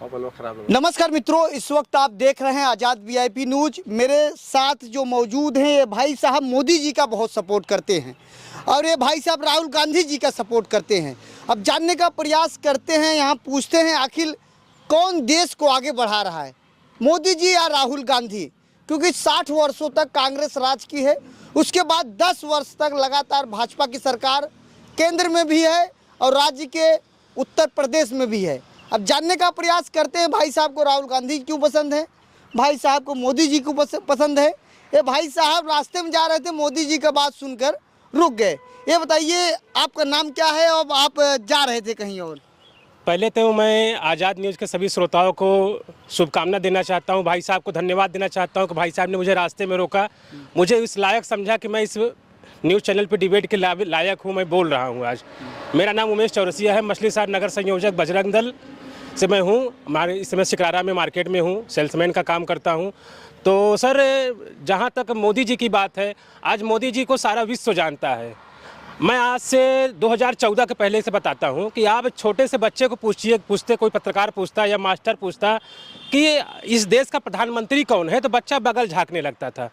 नमस्कार मित्रों, इस वक्त आप देख रहे हैं आज़ाद वीआईपी न्यूज। मेरे साथ जो मौजूद हैं ये भाई साहब मोदी जी का बहुत सपोर्ट करते हैं और ये भाई साहब राहुल गांधी जी का सपोर्ट करते हैं। अब जानने का प्रयास करते हैं, यहाँ पूछते हैं आखिर कौन देश को आगे बढ़ा रहा है, मोदी जी या राहुल गांधी। क्योंकि 60 वर्षों तक कांग्रेस राज की है, उसके बाद 10 वर्ष तक लगातार भाजपा की सरकार केंद्र में भी है और राज्य के उत्तर प्रदेश में भी है। अब जानने का प्रयास करते हैं भाई साहब को राहुल गांधी क्यों पसंद है, भाई साहब को मोदी जी को पसंद है। ये भाई साहब रास्ते में जा रहे थे, मोदी जी का बात सुनकर रुक गए। ये बताइए आपका नाम क्या है और आप जा रहे थे कहीं और? पहले तो मैं आज़ाद न्यूज़ के सभी श्रोताओं को शुभकामना देना चाहता हूं, भाई साहब को धन्यवाद देना चाहता हूं कि भाई साहब ने मुझे रास्ते में रोका, मुझे इस लायक समझा कि मैं इस न्यूज़ चैनल पर डिबेट के लायक हूं। मैं बोल रहा हूं आज। मेरा नाम उमेश चौरसिया है, मछलीशहर नगर संयोजक बजरंग दल से मैं हूं। हमारे इस समय शिकारा में मार्केट में हूं, सेल्समैन का काम करता हूं। तो सर, जहां तक मोदी जी की बात है, आज मोदी जी को सारा विश्व जानता है। मैं आज से 2014 के पहले से बताता हूं कि आप छोटे से बच्चे को पूछते कोई पत्रकार पूछता या मास्टर पूछता कि इस देश का प्रधानमंत्री कौन है, तो बच्चा बगल झाँकने लगता था।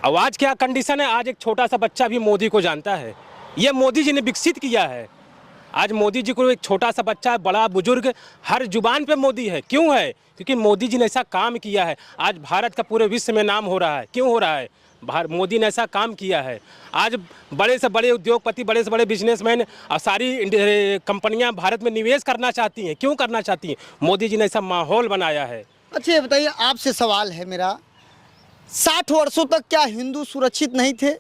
अब आज क्या कंडीशन है, आज एक छोटा सा बच्चा भी मोदी को जानता है। ये मोदी जी ने विकसित किया है। आज मोदी जी को एक छोटा सा बच्चा, बड़ा बुजुर्ग, हर जुबान पे मोदी है। क्यों है? क्योंकि मोदी जी ने ऐसा काम किया है। आज भारत का पूरे विश्व में नाम हो रहा है। क्यों हो रहा है? मोदी ने ऐसा काम किया है। आज बड़े से बड़े उद्योगपति, बड़े से बड़े बिजनेसमैन और सारी कंपनियां भारत में निवेश करना चाहती हैं। क्यों करना चाहती हैं? मोदी जी ने ऐसा माहौल बनाया है। अच्छा, ये बताइए, आपसे सवाल है मेरा, 60 वर्षों तक क्या हिंदू सुरक्षित नहीं थे?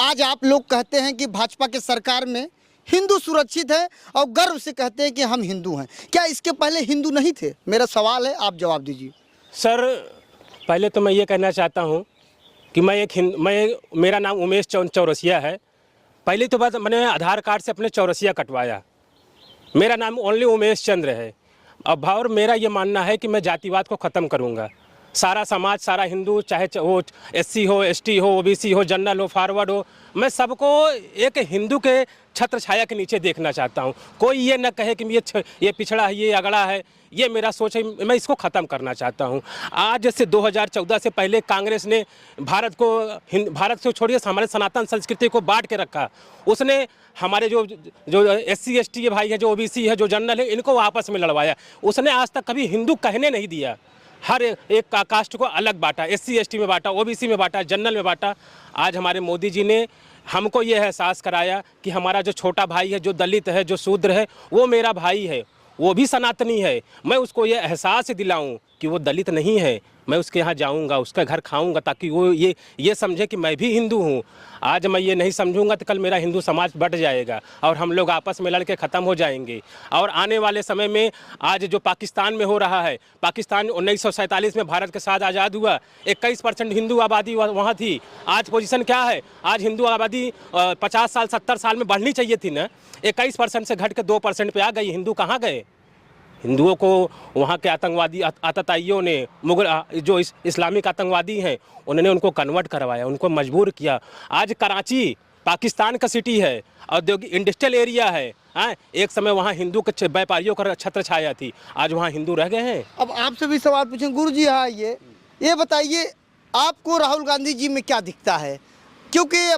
आज आप लोग कहते हैं कि भाजपा के सरकार में हिंदू सुरक्षित है और गर्व से कहते हैं कि हम हिंदू हैं। क्या इसके पहले हिंदू नहीं थे? मेरा सवाल है, आप जवाब दीजिए। सर, पहले तो मैं ये कहना चाहता हूँ कि मेरा नाम उमेश चौरसिया है। पहली तो बात, मैंने आधार कार्ड से अपने चौरसिया कटवाया। मेरा नाम ओनली उमेश चंद्र है। अब और मेरा ये मानना है कि मैं जातिवाद को ख़त्म करूँगा। सारा समाज, सारा हिंदू, चाहे वो SC हो, ST हो, OBC हो, जनरल हो, फॉरवर्ड हो, मैं सबको एक हिंदू के छत्र छाया के नीचे देखना चाहता हूँ। कोई ये न कहे कि ये पिछड़ा है, ये अगड़ा है। ये मेरा सोच है, मैं इसको ख़त्म करना चाहता हूँ। आज से 2014 से पहले कांग्रेस ने भारत को छोड़िए, हमारे सनातन संस्कृति को बांट के रखा। उसने हमारे जो SC ST भाई है, जो OBC है, जो जनरल है, इनको आपस में लड़वाया। उसने आज तक कभी हिंदू कहने नहीं दिया। हर एक कास्ट को अलग बांटा, SC ST में बांटा, OBC में बांटा, जनरल में बांटा। आज हमारे मोदी जी ने हमको ये एहसास कराया कि हमारा जो छोटा भाई है, जो दलित है, जो शूद्र है, वो मेरा भाई है, वो भी सनातनी है। मैं उसको ये एहसास दिलाऊं कि वो दलित नहीं है। मैं उसके यहाँ जाऊंगा, उसका घर खाऊंगा, ताकि वो ये समझे कि मैं भी हिंदू हूँ। आज मैं ये नहीं समझूंगा तो कल मेरा हिंदू समाज बट जाएगा और हम लोग आपस में लड़के ख़त्म हो जाएंगे। और आने वाले समय में आज जो पाकिस्तान में हो रहा है, पाकिस्तान 1947 में भारत के साथ आज़ाद हुआ, 21% हिंदू आबादी वहाँ थी। आज पोजीशन क्या है? आज हिंदू आबादी 50 साल 70 साल में बढ़नी चाहिए थी ना, 21% से घट के 2% पे आ गई। हिंदू कहाँ गए? हिंदुओं को वहाँ के आतंकवादी आतताइयों ने, जो इस्लामिक आतंकवादी हैं, उन्होंने उनको कन्वर्ट करवाया, उनको मजबूर किया। आज कराची पाकिस्तान का सिटी है, औद्योगिक इंडस्ट्रियल एरिया है। एक समय वहाँ हिंदू के व्यापारियों का छत्र छाया थी, आज वहाँ हिंदू रह गए हैं। अब आपसे भी सवाल पूछें गुरु जी। हाँ, ये बताइए, आपको राहुल गांधी जी में क्या दिखता है? क्योंकि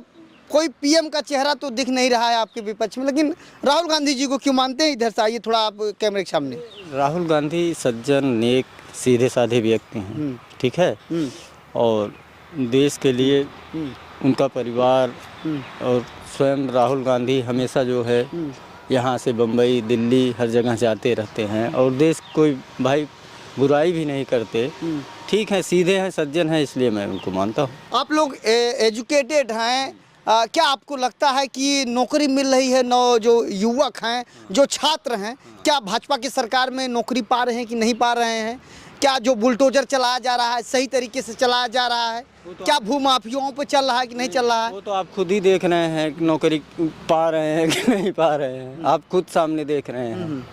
कोई PM का चेहरा तो दिख नहीं रहा है आपके विपक्ष में, लेकिन राहुल गांधी जी को क्यों मानते हैं? इधर से आइए थोड़ा आप कैमरे के सामने। राहुल गांधी सज्जन, नेक, सीधे साधे व्यक्ति हैं, ठीक है। और देश के लिए उनका परिवार और स्वयं राहुल गांधी हमेशा जो है यहाँ से बम्बई, दिल्ली, हर जगह जाते रहते हैं और देश कोई भाई बुराई भी नहीं करते। ठीक है, सीधे हैं, सज्जन हैं, इसलिए मैं उनको मानता हूँ। आप लोग एजुकेटेड हैं, क्या आपको लगता है कि नौकरी मिल रही है? जो युवक हैं, जो छात्र हैं, क्या भाजपा की सरकार में नौकरी पा रहे हैं कि नहीं पा रहे हैं? क्या जो बुलडोजर चलाया जा रहा है सही तरीके से चलाया जा रहा है? क्या भूमाफियाओं पे चल रहा है कि नहीं चल रहा है? वो तो आप खुद ही देख रहे हैं कि नौकरी पा रहे हैं कि नहीं पा रहे हैं। आप खुद सामने देख रहे हैं।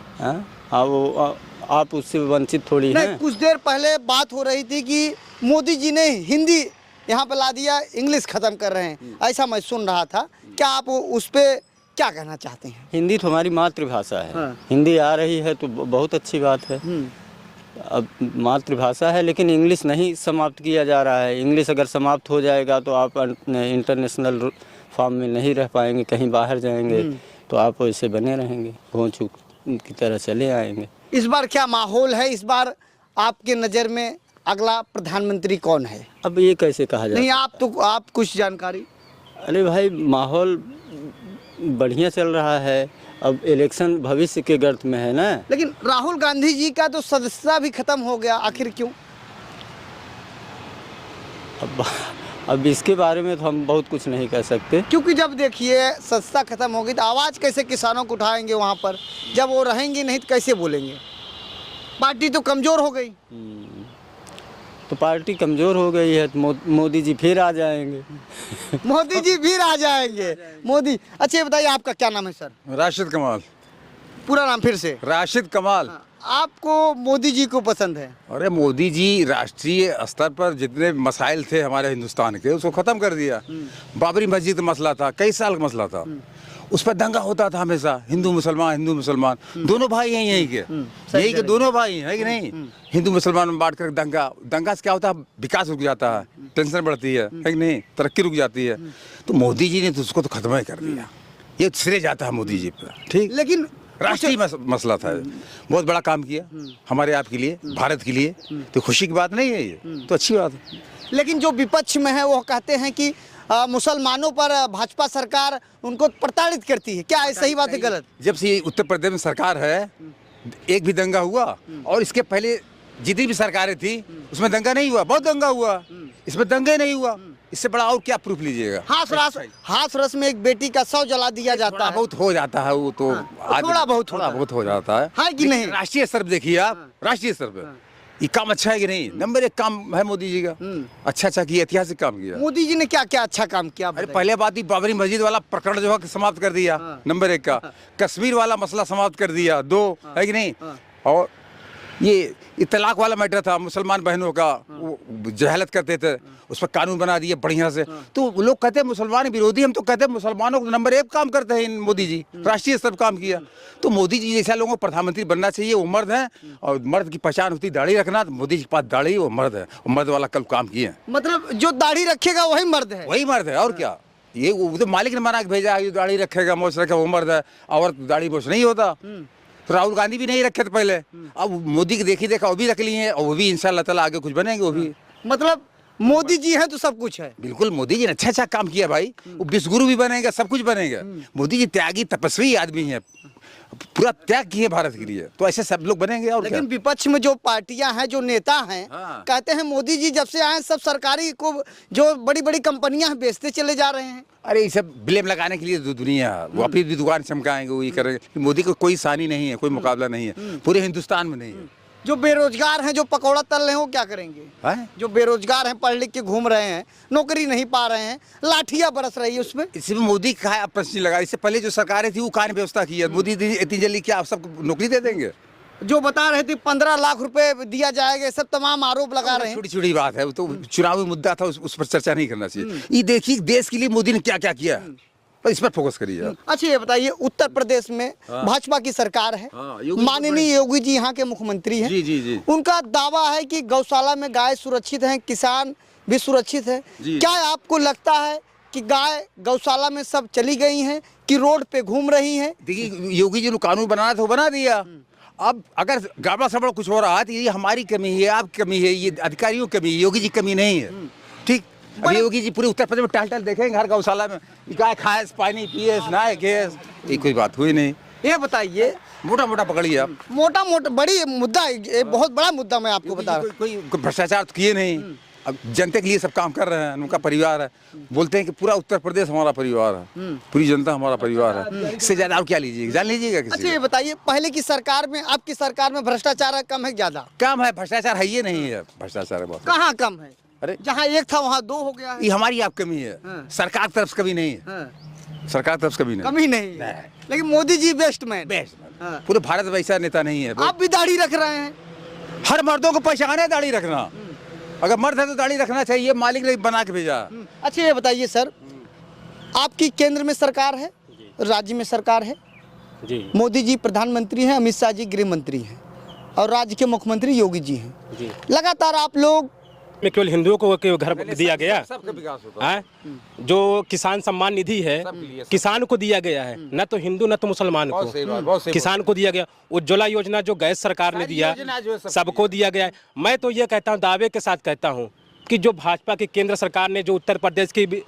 आप उससे वंचित थोड़ी हैं। कुछ देर पहले बात हो रही थी कि मोदी जी ने हिंदी यहाँ पे ला दिया, इंग्लिश ख़त्म कर रहे हैं, ऐसा मैं सुन रहा था। क्या आप उस पर क्या कहना चाहते हैं? हिंदी तो हमारी मातृभाषा है। हिंदी आ रही है तो बहुत अच्छी बात है। अब मातृभाषा है, लेकिन इंग्लिश नहीं समाप्त किया जा रहा है। इंग्लिश अगर समाप्त हो जाएगा तो आप इंटरनेशनल फॉर्म में नहीं रह पाएंगे, कहीं बाहर जाएंगे तो आप वैसे बने रहेंगे, घोंचू की तरह चले आएंगे। इस बार क्या माहौल है? इस बार आपके नज़र में अगला प्रधानमंत्री कौन है? अब ये कैसे कहा जाए? नहीं, आप कुछ जानकारी। अरे भाई, माहौल बढ़िया चल रहा है। अब इलेक्शन भविष्य के गर्त में है ना। लेकिन राहुल गांधी जी का तो सदस्यता भी खत्म हो गया, आखिर क्यों? अब इसके बारे में तो हम बहुत कुछ नहीं कह सकते, क्योंकि जब देखिए सदस्यता खत्म होगी तो आवाज़ कैसे किसानों को उठाएंगे वहाँ पर? जब वो रहेंगे नहीं तो कैसे बोलेंगे? पार्टी तो कमज़ोर हो गई। तो पार्टी कमज़ोर हो गई है तो मोदी जी फिर आ जाएंगे। मोदी जी फिर आ जाएंगे। मोदी। अच्छा, ये बताइए आपका क्या नाम है सर? राशिद कमाल। पूरा नाम फिर से? राशिद कमाल। आपको मोदी जी को पसंद है? अरे मोदी जी राष्ट्रीय स्तर पर जितने मसाइल थे हमारे हिंदुस्तान के, उसको ख़त्म कर दिया। बाबरी मस्जिद का मसला था, कई साल का मसला था, उस पर दंगा होता था हमेशा। हिंदू मुसलमान दोनों भाई हैं यहीं के, यही के दोनों भाई हैं कि नहीं? हिंदू मुसलमान में बांट कर दंगा से क्या होता है? विकास रुक जाता है, टेंशन बढ़ती है कि नहीं? तरक्की रुक जाती है। तो मोदी जी ने तो उसको तो खत्म ही कर दिया। ये श्रेय जाता है मोदी जी पर। ठीक, लेकिन राष्ट्रीय मसला था, बहुत बड़ा काम किया हमारे आपके लिए, भारत के लिए। तो खुशी की बात नहीं है ये, तो अच्छी बात है। लेकिन जो विपक्ष में है वो कहते हैं कि मुसलमानों पर भाजपा सरकार उनको प्रताड़ित करती है। क्या सही बात है गलत? जब से उत्तर प्रदेश में सरकार है, एक भी दंगा हुआ? और इसके पहले जितनी भी सरकारें थी उसमें दंगा नहीं हुआ? बहुत दंगा हुआ, इसमें दंगा ही नहीं हुआ। इससे बड़ा और क्या प्रूफ लीजिएगा? हाथ रस में एक बेटी का शव जला दिया जाता है। बहुत हो जाता है वो तो, थोड़ा बहुत हो जाता है कि नहीं? राष्ट्रीय स्तर पर देखिए आप, राष्ट्रीय स्तर पर ये काम अच्छा है कि नहीं? नंबर 1 काम है मोदी जी का। अच्छा किया, ऐतिहासिक काम किया। मोदी जी ने क्या क्या अच्छा काम किया? अरे पहले बात ही, बाबरी मस्जिद वाला प्रकरण जो है समाप्त कर दिया, नंबर 1 का। कश्मीर वाला मसला समाप्त कर दिया, 2 है कि नहीं? और ये तलाक वाला मैटर था, मुसलमान बहनों का वो जहलत करते थे, उस पर कानून बना दिए बढ़िया से। तो लोग कहते हैं मुसलमान विरोधी, हम तो कहते हैं मुसलमानों को नंबर 1 काम करते हैं मोदी जी, राष्ट्रीय स्तर पर काम किया। तो मोदी जी जैसा लोगों को प्रधानमंत्री बनना चाहिए। वो मर्द हैं और मर्द की पहचान होती दाढ़ी रखना, तो मोदी जी के पास दाढ़ी, वो मर्द है, वो मर्द वाला कल काम किए। मतलब जो दाढ़ी रखेगा वही मर्द है? वही मर्द है, और क्या? ये वो तो मालिक ने बना के भेजा है, दाढ़ी रखेगा, मोछ रखेगा, वो मर्द है। और दाढ़ी मोछ नहीं होता। तो राहुल गांधी भी नहीं रखे थे पहले, अब मोदी की देखा वो भी रख लिए हैं, और वो भी इंशाल्लाह ताला आगे कुछ बनेंगे वो भी। मतलब मोदी जी है तो सब कुछ है। बिल्कुल, मोदी जी ने अच्छा काम किया भाई। वो विश्वगुरु भी बनेगा, सब कुछ बनेगा। मोदी जी त्यागी तपस्वी आदमी है, पूरा त्याग किए भारत के लिए, तो ऐसे सब लोग बनेंगे। और लेकिन विपक्ष में जो पार्टियां हैं, जो नेता हैं, कहते हैं मोदी जी जब से आए सब सरकारी को जो बड़ी बड़ी कंपनियां हैं बेचते चले जा रहे हैं। अरे ये सब ब्लेम लगाने के लिए दुनिया, वो अपनी भी दुकान चमकाएंगे, वो ये करेंगे। मोदी को कोई सानी नहीं है, कोई मुकाबला नहीं है, पूरे हिंदुस्तान में नहीं है। जो बेरोजगार हैं, जो पकौड़ा तल रहे हैं, वो क्या करेंगे? जो बेरोजगार हैं, पढ़ लिख के घूम रहे हैं, नौकरी नहीं पा रहे हैं, लाठियां बरस रही है उसमें। इसमें मोदी का प्रश्न लगा। इससे पहले जो सरकारें थी वो कार्य व्यवस्था की है। मोदी इतनी जल्दी क्या आप सबको नौकरी दे देंगे? जो बता रहे थे 15 लाख रुपए दिया जाएगा, सब तमाम आरोप लगा रहे हैं। छोटी छोटी बात है, वो तो चुनावी मुद्दा था, उस पर चर्चा नहीं करना चाहिए। ये देखिए देश के लिए मोदी ने क्या क्या किया, पर इस पर फोकस करिए। अच्छा, ये बताइए, उत्तर प्रदेश में भाजपा की सरकार है, माननीय योगी जी यहाँ के मुख्यमंत्री हैं। जी। उनका दावा है कि गौशाला में गाय सुरक्षित हैं, किसान भी सुरक्षित है। क्या आपको लगता है कि गाय गौशाला में सब चली गई हैं कि रोड पे घूम रही हैं? देखिए, योगी जी ने कानून बनाना था, वो बना दिया। अब अगर गड़बड़ सड़बड़ कुछ हो रहा है तो ये हमारी कमी है, आपकी कमी है, ये अधिकारियों की कमी है, योगी जी कमी नहीं है। ठीक, अब योगी जी पूरे उत्तर प्रदेश में टहल देखेंगे हर गौशाला में, गाय खाए, पानी पिए, नहाए, गैस, ये कोई बात हुई नहीं। ये बताइए, मोटा पकड़िए आप। मोटा बड़ी मुद्दा है, बहुत बड़ा मुद्दा मैं आपको बता रहा हूँ। कोई भ्रष्टाचार तो किए नहीं। अब जनता के लिए सब काम कर रहे हैं, उनका परिवार है। बोलते हैं कि पूरा उत्तर प्रदेश हमारा परिवार है, पूरी जनता हमारा परिवार है। इससे ज्यादा और क्या लीजिएगा, जान लीजिएगा किसी। अच्छा, ये बताइए, पहले की सरकार में, आपकी सरकार में भ्रष्टाचार कम है ज्यादा? कम है, भ्रष्टाचार है ये नहीं है, भ्रष्टाचार है बहुत। कहाँ कम है? अरे जहाँ 1 था वहाँ 2 हो गया है। ये हमारी आप कमी है, सरकार की तरफ से कभी नहीं है। सरकार की तरफ से कभी नहीं, कमी नहीं है। लेकिन मोदी जी बेस्ट मैन, पूरे भारत में ऐसा नेता नहीं है। आप भी दाढ़ी रख रहे हैं। हर मर्दों को पहचान है दाढ़ी रखना, अगर मर्द है तो दाढ़ी रखना चाहिए, मालिक ने बना के भेजा। अच्छा, ये बताइए सर, आपकी केंद्र में सरकार है, राज्य में सरकार है जी, मोदी जी प्रधानमंत्री हैं, अमित शाह जी गृह मंत्री हैं, और राज्य के मुख्यमंत्री योगी जी हैं। जी। लगातार आप लोग में केवल हिंदुओं को के घर दिया गया सबका विकास होगा। है, जो किसान सम्मान निधि है किसान को दिया गया है, न तो हिंदू न तो मुसलमान बहुत सही बात, को, बहुत सही किसान को दिया गया। उज्ज्वला योजना जो गैस सरकार ने दिया योजना जो है सबको दिया गया है। मैं तो ये कहता हूँ, दावे के साथ कहता हूँ कि जो भाजपा की केंद्र सरकार ने, जो उत्तर प्रदेश की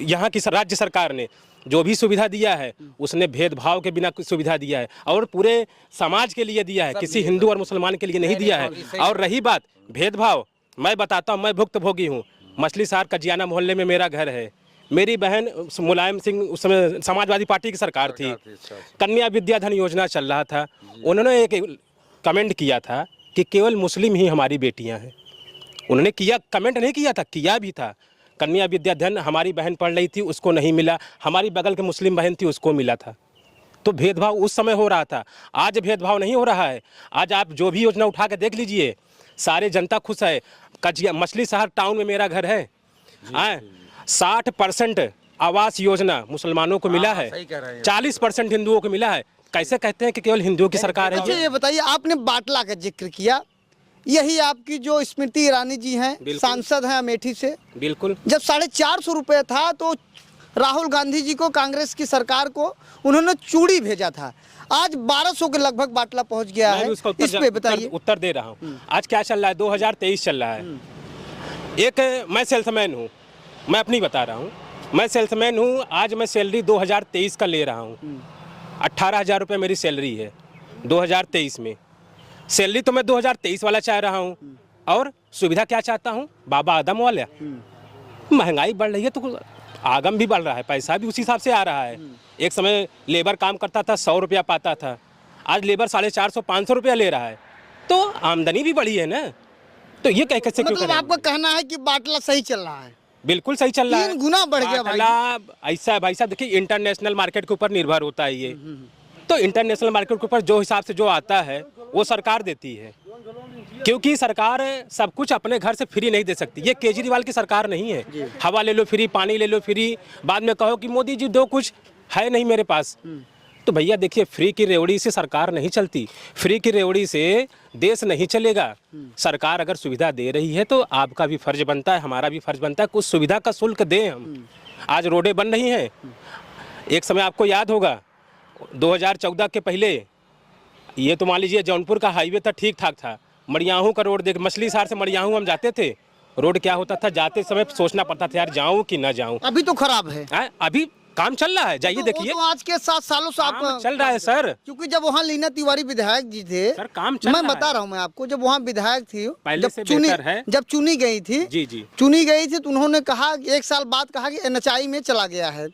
यहाँ की राज्य सरकार ने जो भी सुविधा दिया है उसने भेदभाव के बिना सुविधा दिया है और पूरे समाज के लिए दिया है, किसी हिंदू और मुसलमान के लिए नहीं दिया है। और रही बात भेदभाव, मैं बताता हूँ, मैं भुक्तभोगी हूँ। मछली शहर कजियाना मोहल्ले में मेरा घर है। मेरी बहन मुलायम सिंह, उस समय समाजवादी पार्टी की सरकार थी, कन्या विद्याधन योजना चल रहा था। उन्होंने एक कमेंट किया था कि केवल मुस्लिम ही हमारी बेटियां हैं। उन्होंने किया, कमेंट नहीं किया था, किया भी था। कन्या विद्याधन हमारी बहन पढ़ रही थी, उसको नहीं मिला। हमारी बगल के मुस्लिम बहन थी, उसको मिला था। तो भेदभाव उस समय हो रहा था, आज भेदभाव नहीं हो रहा है। आज आप जो भी योजना उठा के देख लीजिए, सारे जनता खुश है। मछली शहर टाउन में मेरा घर है, 60% आवास योजना मुसलमानों को मिला है, 40% हिंदुओं को मिला है। कैसे कहते हैं कि केवल हिंदुओं की सरकार है? अच्छा ये बताइए, आपने बाटला का जिक्र किया, यही आपकी जो स्मृति ईरानी जी हैं, सांसद हैं अमेठी से। बिल्कुल। जब 450 रुपये था तो राहुल गांधी जी को, कांग्रेस की सरकार को उन्होंने चूड़ी भेजा था। आज 1200 के लगभग बाटला पहुंच गया है। इस पे बताइए। उत्तर दे रहा हूँ। आज क्या चल रहा है? 2023 चल रहा है। एक मैं सेल्समैन हूँ, मैं अपनी बता रहा हूँ, मैं सेल्समैन हूँ। आज मैं सैलरी 2023 का ले रहा हूँ। 18,000 रुपये मेरी सैलरी है 2023 में। सैलरी तो मैं 2023 वाला चाह रहा हूँ, और सुविधा क्या चाहता हूँ? बाबा आदम वाला। महंगाई बढ़ रही है तो आगम भी बढ़ रहा है, पैसा भी उसी हिसाब से आ रहा है। एक समय लेबर काम करता था 100 रुपया पाता था, आज लेबर 450-500 रुपया ले रहा है। तो आमदनी भी बढ़ी है ना। तो ये कैसे क्यों मतलब करें? आपका कहना है कि बाटला सही चल रहा है? बिल्कुल सही चल रहा है। 3 गुना बढ़ गया भाई। बाटला ऐसा है भाई साहब, देखिए इंटरनेशनल मार्केट के ऊपर निर्भर होता है ये। तो इंटरनेशनल मार्केट के ऊपर जो हिसाब से जो आता है वो सरकार देती है, क्योंकि सरकार सब कुछ अपने घर से फ्री नहीं दे सकती। ये केजरीवाल की सरकार नहीं है, हवा ले लो फ्री, पानी ले लो फ्री, बाद में कहो कि मोदी जी दो, कुछ है नहीं मेरे पास। तो भैया देखिए, फ्री की रेवड़ी से सरकार नहीं चलती, फ्री की रेवड़ी से देश नहीं चलेगा। सरकार अगर सुविधा दे रही है तो आपका भी फर्ज बनता है, हमारा भी फर्ज बनता है, कुछ सुविधा का शुल्क दें हम। आज रोडें बन रही हैं। एक समय आपको याद होगा 2014 के पहले, ये तो मान लीजिए जौनपुर का हाईवे था, ठीक ठाक था। मड़ियाहू का रोड देख, मछली शहर से मड़ियाहू हम जाते थे, रोड क्या होता था, जाते समय सोचना पड़ता था यार जाऊं कि ना जाऊं। अभी तो खराब है। अभी काम चल रहा है, जाइए देखिए। तो आज के 7 सालों से आप चल रहा है सर, क्योंकि जब वहाँ लीना तिवारी विधायक जी थे सर, काम चल मैं रहा बता रहा हूँ मैं आपको, जब वहाँ विधायक थी, पहले से बेहतर है। जब चुनी गई थी, जी जी, चुनी गई थी तो उन्होंने कहा, 1 साल बाद कहा कि NHI में चला गया है।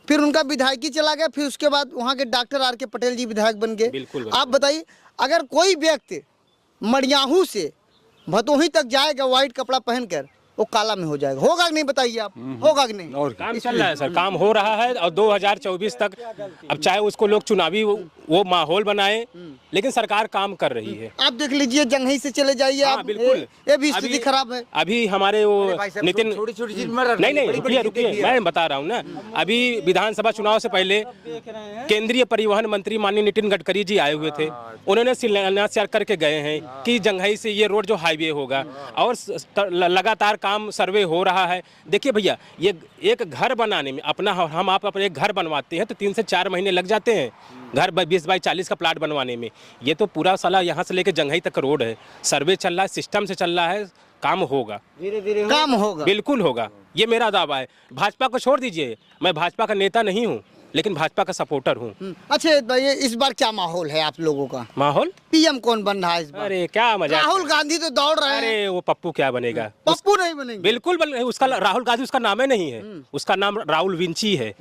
फिर उनका विधायकी चला गया, फिर उसके बाद वहाँ के डॉक्टर R.K. पटेल जी विधायक बन गए। बिल्कुल। आप बताइए, अगर कोई व्यक्ति मड़ियाहू से भदोही तक जाएगा व्हाइट कपड़ा पहनकर, वो काला में हो जाएगा। होगा कि नहीं बताइए आप? होगा कि नहीं? और काम चल रहा है सर, काम हो रहा है। और 2024 तक अब चाहे उसको लोग चुनावी वो माहौल बनाए, लेकिन सरकार काम कर रही है। आप देख लीजिए, जंघई से चले जाइए आप, बिल्कुल, ये भी स्थिति खराब है। अभी हमारे वो नितिन, छोटी-छोटी चीज नहीं रुकिए, मैं बता रहा हूँ ना। अभी विधानसभा चुनाव से पहले केंद्रीय परिवहन मंत्री माननीय नितिन गडकरी जी आए हुए थे। उन्होंने शिलान्यास करके गए हैं कि जंघई से ये रोड जो हाईवे होगा, और लगातार काम सर्वे हो रहा है। देखिए भैया, ये एक घर बनाने में अपना, हम आप अपने एक घर बनवाते हैं तो 3 से 4 महीने लग जाते हैं, घर 20 बाई 40 का प्लाट बनवाने में। ये तो पूरा साला यहाँ से लेके जंघई तक रोड है, सर्वे चल रहा है, सिस्टम से चल रहा है, काम होगा, धीरे-धीरे काम होगा, बिल्कुल होगा, ये मेरा दावा है। भाजपा को छोड़ दीजिए, मैं भाजपा का नेता नहीं हूँ, लेकिन भाजपा का सपोर्टर हूँ। अच्छा भाई, इस बार क्या माहौल है आप लोगों का? माहौल, PM कौन बन रहा है इस बार? अरे क्या मजा, राहुल गांधी तो दौड़ रहे हैं। अरे वो पप्पू क्या बनेगा? पप्पू नहीं बनेंगे। बिल्कुल उसका राहुल गांधी उसका नाम ही नहीं है, उसका नाम राहुल विंची है।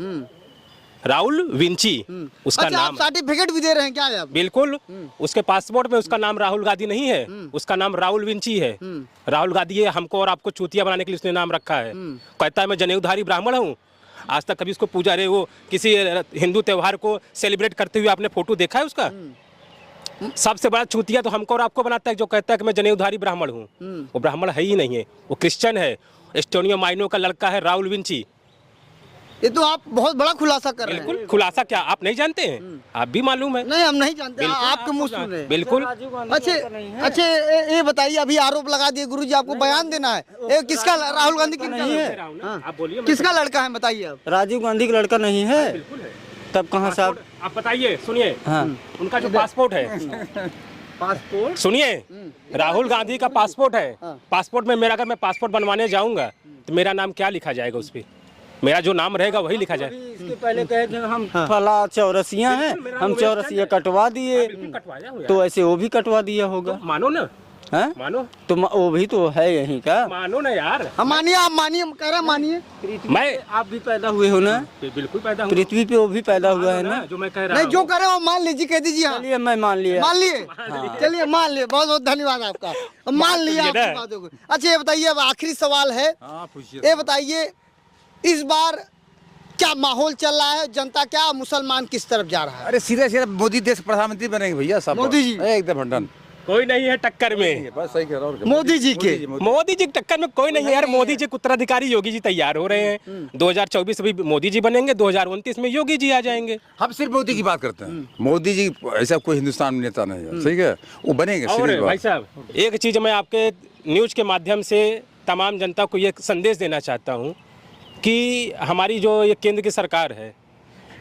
राहुल विंची उसका अच्छा, नाम। आप सर्टिफिकेट भी दे रहे हैं क्या आप? बिल्कुल, उसके पासपोर्ट में उसका नाम राहुल गांधी नहीं है, उसका नाम राहुल विंची है। राहुल गांधी ये हमको और आपको चूतिया बनाने के लिए उसने नाम रखा है। कहता है मैं जनेऊधारी ब्राह्मण हूँ। आज तक कभी उसको पूजा रहे, वो किसी हिंदू त्योहार को सेलिब्रेट करते हुए आपने फोटो देखा है उसका? सबसे बड़ा चूतिया तो हमको और आपको बनाता है जो कहता है कि मैं जनेऊधारी ब्राह्मण हूँ। वो ब्राह्मण है ही नहीं है, वो क्रिश्चियन है। एस्टोनियो माइनो का लड़का है राहुल विंची। ये तो आप बहुत बड़ा खुलासा कर रहे हैं। बिल्कुल खुलासा क्या आप नहीं जानते हैं? आप भी मालूम है। नहीं, हम नहीं जानते, बिल्कुल, आपके मुंह आपको सुन रहे हैं। बिल्कुल। अच्छे ये बताइए, अभी आरोप लगा दिए गुरुजी, आपको बयान देना है। ये किसका, राहुल गांधी किसका नहीं है। आप बोलिए। किसका लड़का है बताइए अब। राजीव गांधी का लड़का नहीं है, बिल्कुल है। तब कहाँ से आप बताइए, सुनिए। हाँ उनका जो पासपोर्ट है, पासपोर्ट सुनिए, राहुल गांधी का पासपोर्ट है। पासपोर्ट में मेरा, अगर मैं पासपोर्ट बनवाने जाऊंगा तो मेरा नाम क्या लिखा जाएगा? उस पर मेरा जो नाम रहेगा वही लिखा जाए। इसके पहले कहे कि हम फला चौरसिया हैं, हम चौरसिया कटवा दिए, कटवाया हुआ तो ऐसे वो भी कटवा दिया होगा। मानो ना, हैं? मानो तो वो भी तो है यहीं का। मानो ना यार। हम मानिए, आप मानिए, हम कह रहे हैं मानिए। मैं आप भी पैदा हुए हो ना, बिल्कुल पैदा हूँ। पृथ्वी पे वो भी पैदा हुआ है ना। जो मैं कह रहा नहीं, हूँ जो कह रहे हैं वो मान लीजिए, कह दीजिए। हाँ, चलिए मैं मान लिया। मान लिए, चलिए मान लिए, बहुत बहुत धन्यवाद आपका, मान लिया लीजिए आपकी ना। बातों को। अच्छा ये बताइए, अब आखिरी सवाल है, हाँ पूछिए। ये बताइए, इस बार क्या माहौल चल रहा है, जनता क्या, मुसलमान किस तरफ जा रहा है? अरे सीधे सीधे मोदी देश प्रधानमंत्री बनेंगे भैया सब। मोदी जी। एकदम डन। कोई नहीं है टक्कर में। बस सही कह रहा हूँ। मोदी जी के। मोदी जी की टक्कर में कोई नहीं है यार। मोदी जी के उत्तराधिकारी योगी जी तैयार हो रहे हैं। 2024 में मोदी जी बनेंगे, 2029 में योगी जी आ जाएंगे। हम सिर्फ मोदी की बात करते हैं। मोदी जी ऐसा कोई हिंदुस्तान में नेता नहीं है, ठीक है, वो बनेंगे। और सीधी भाई बात। साहब, एक चीज मैं आपके न्यूज के माध्यम से तमाम जनता को ये संदेश देना चाहता हूँ कि हमारी जो ये केंद्र की सरकार है,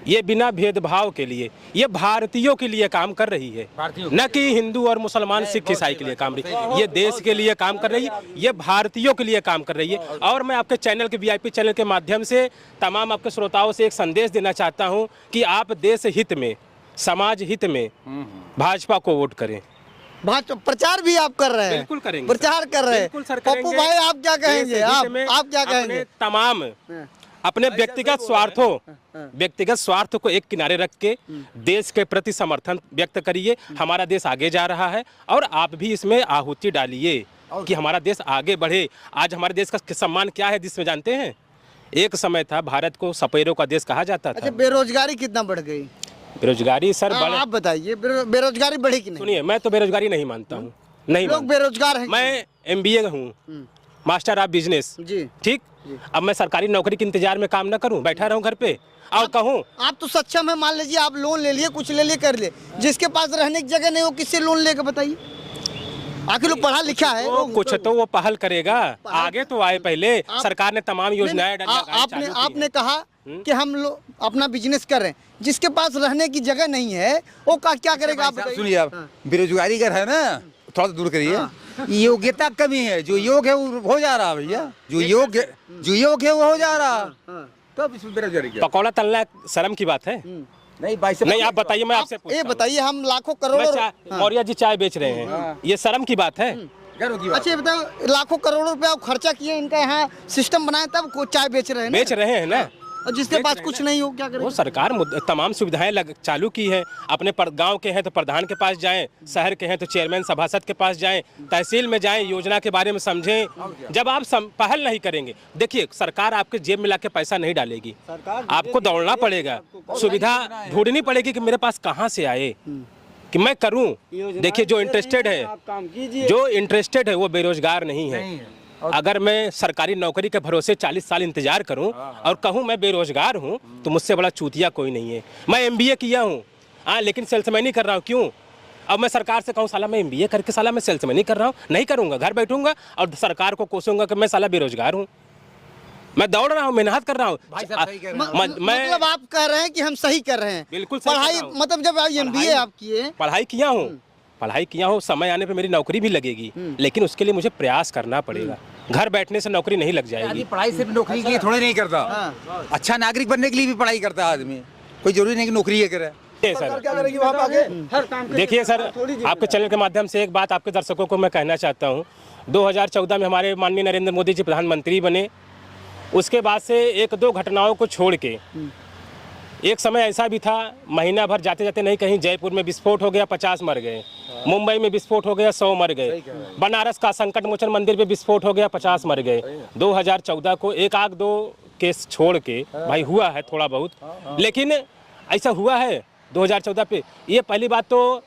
ये बिना भेदभाव के लिए, ये भारतीयों के लिए काम कर रही है, न कि हिंदू और मुसलमान सिख ईसाई के लिए काम रही है। ये देश के लिए काम कर रही है, ये भारतीयों के लिए काम कर रही है। और मैं आपके चैनल के VIP चैनल के माध्यम से तमाम आपके श्रोताओं से एक संदेश देना चाहता हूं कि आप देश हित में, समाज हित में भाजपा को वोट करें। प्रचार भी आप कर रहे हैं? बिल्कुल करेंगे, प्रचार कर रहे हैं। बिल्कुल सर पप्पू करेंगे। भाई आप क्या कहेंगे? देश हित में आप क्या अपने कहेंगे? तमाम अपने व्यक्तिगत स्वार्थ को एक किनारे रख के देश के प्रति समर्थन व्यक्त करिए। हमारा देश आगे जा रहा है और आप भी इसमें आहुति डालिए कि हमारा देश आगे बढ़े। आज हमारे देश का सम्मान क्या है जिसमें जानते हैं? एक समय था भारत को सपेरों का देश कहा जाता अच्छा, था। बेरोजगारी कितना बढ़ गई? बेरोजगारी सर आप बताइए, बेरोजगारी बढ़ी कि नहीं? सुनिए, मैं तो बेरोजगारी नहीं मानता हूँ, नहीं लोग मानता। बेरोजगार हैं। मैं MBA हूँ, मास्टर ऑफ बिजनेस, जी। ठीक। अब मैं सरकारी नौकरी के इंतजार में काम ना करूं, बैठा रहूं घर पे और कहूं आप तो सक्षम है, मान लीजिए आप लोन ले लिए, कुछ ले लिए, कर ले। जिसके पास रहने की जगह नहीं, वो किससे लोन लेकर बताइए? आखिर वो पढ़ा लिखा है, वो कुछ तो वो पहल करेगा, आगे तो आए। पहले सरकार ने तमाम योजनाएं आपने कहा कि हम लोग अपना बिजनेस कर रहे हैं, जिसके पास रहने की जगह नहीं है वो क्या करेगा? आप बताइए। सुनिए, आप बेरोजगारी अगर है ना, थोड़ा सा दूर करिए। योग्यता कमी है, जो योग है वो हो जा रहा भैया, जो योग है वो हो जा रहा। तब इसमें बेरोजगारी क्या? पकौड़ा तलना शर्म की बात है? नहीं भाई साहब, नहीं, आप बताइए, मैं आपसे ये बताइए, हम लाखों करोड़ों, मौर्य जी चाय बेच रहे हैं, ये शर्म की बात है? गर्व की बात। अच्छा ये बताओ, लाखों करोड़ों रुपया खर्चा किए, इनका यहाँ सिस्टम बनाए, तब को चाय बेच रहे हैं ना? बेच रहे हैं ना। और जिसके पास कुछ नहीं हो क्या वो करेगा? सरकार तमाम सुविधाएं चालू की है। अपने गांव के हैं तो प्रधान के पास जाएं, शहर के हैं तो चेयरमैन सभासद के पास जाएं, तहसील में जाएं, योजना के बारे में समझें। जब आप पहल नहीं करेंगे, देखिए सरकार आपके जेब में लाके पैसा नहीं डालेगी, आपको दौड़ना पड़ेगा, सुविधा ढूंढनी पड़ेगी कि मेरे पास कहाँ से आए कि मैं करूं। देखिए, जो इंटरेस्टेड है वो बेरोजगार नहीं है। अगर मैं सरकारी नौकरी के भरोसे 40 साल इंतजार करूं और कहूं मैं बेरोजगार हूं, तो मुझसे बड़ा चूतिया कोई नहीं है। मैं MBA किया हूं, हाँ, लेकिन सेल्समैनी कर रहा हूं। क्यों? अब मैं सरकार से कहूं साला मैं MBA करके साला मैं सेल्समैनी कर रहा हूं, नहीं करूंगा। घर बैठूंगा और सरकार को कोसूंगा कि मैं साला बेरोजगार हूं। मैं दौड़ रहा हूं, मेहनत कर रहा हूं। मतलब आप कह रहे हैं कि हम सही कर रहे हैं? बिल्कुल सही पढ़ाई, कर रहा हूं। मतलब जब आप MBA आप किए? पढ़ाई किया हूँ, समय आने पे मेरी नौकरी भी लगेगी, लेकिन उसके लिए मुझे प्रयास करना पड़ेगा। घर बैठने से नौकरी नहीं लग जाएगी। पढ़ाई सिर्फ नौकरी के लिए थोड़े नहीं करता, अच्छा नागरिक बनने के लिए भी पढ़ाई करता है आदमी। कोई जरूरी नहीं कि नौकरी करे। देखिए सर, आपके चैनल के माध्यम से एक बात आपके दर्शकों को मैं कहना चाहता हूँ। 2014 में हमारे माननीय नरेंद्र मोदी जी प्रधानमंत्री बने। उसके बाद से एक दो घटनाओं को छोड़ के एक समय ऐसा भी था, महीना भर जाते जाते नहीं कहीं जयपुर में विस्फोट हो गया, 50 मर गए। मुंबई में विस्फोट हो गया, 100 मर गए। बनारस का संकट मोचन मंदिर पे विस्फोट हो गया, 50 मर गए। 2014 को एक आध दो केस छोड़ के भाई हुआ है थोड़ा बहुत, लेकिन ऐसा हुआ है 2014 पे। ये पहली बात तो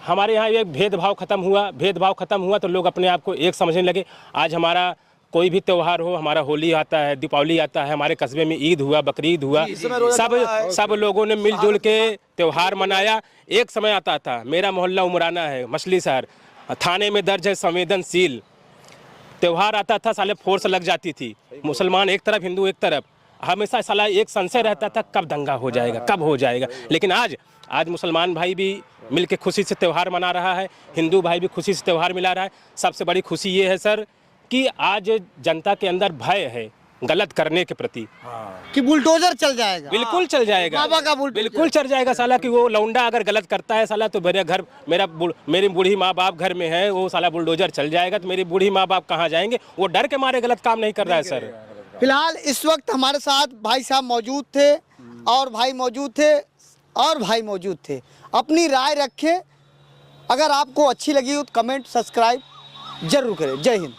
हमारे यहाँ एक भेदभाव खत्म हुआ तो लोग अपने आप को एक समझने लगे। आज हमारा कोई भी त्यौहार हो, हमारा होली आता है, दीपावली आता है, हमारे कस्बे में ईद हुआ, बकरीद हुआ, सब लोगों ने मिलजुल के त्यौहार मनाया। एक समय आता था, मेरा मोहल्ला उमराना है, मछली शहर, थाने में दर्ज है संवेदनशील। त्यौहार आता था, साले फोर्स लग जाती थी, मुसलमान एक तरफ, हिंदू एक तरफ, हमेशा साला एक संशय रहता था कब दंगा हो जाएगा, कब हो जाएगा। लेकिन आज मुसलमान भाई भी मिल के खुशी से त्यौहार मना रहा है, हिंदू भाई भी खुशी से त्यौहार मिला रहा है। सबसे बड़ी खुशी ये है सर कि आज जनता के अंदर भय है गलत करने के प्रति, कि बुलडोजर चल जाएगा। बिल्कुल चल जाएगा, बाबा का बुलडोजर बिल्कुल चल जाएगा साला, कि वो लौंडा अगर गलत करता है साला तो मेरी बूढ़ी माँ बाप घर में है, वो साला बुलडोजर चल जाएगा तो मेरी बूढ़ी माँ बाप कहाँ जाएंगे। वो डर के मारे गलत काम नहीं कर रहा है सर। फिलहाल इस वक्त हमारे साथ भाई साहब मौजूद थे और भाई मौजूद थे। अपनी राय रखें, अगर आपको अच्छी लगी हो तो कमेंट सब्सक्राइब जरूर करें। जय हिंद।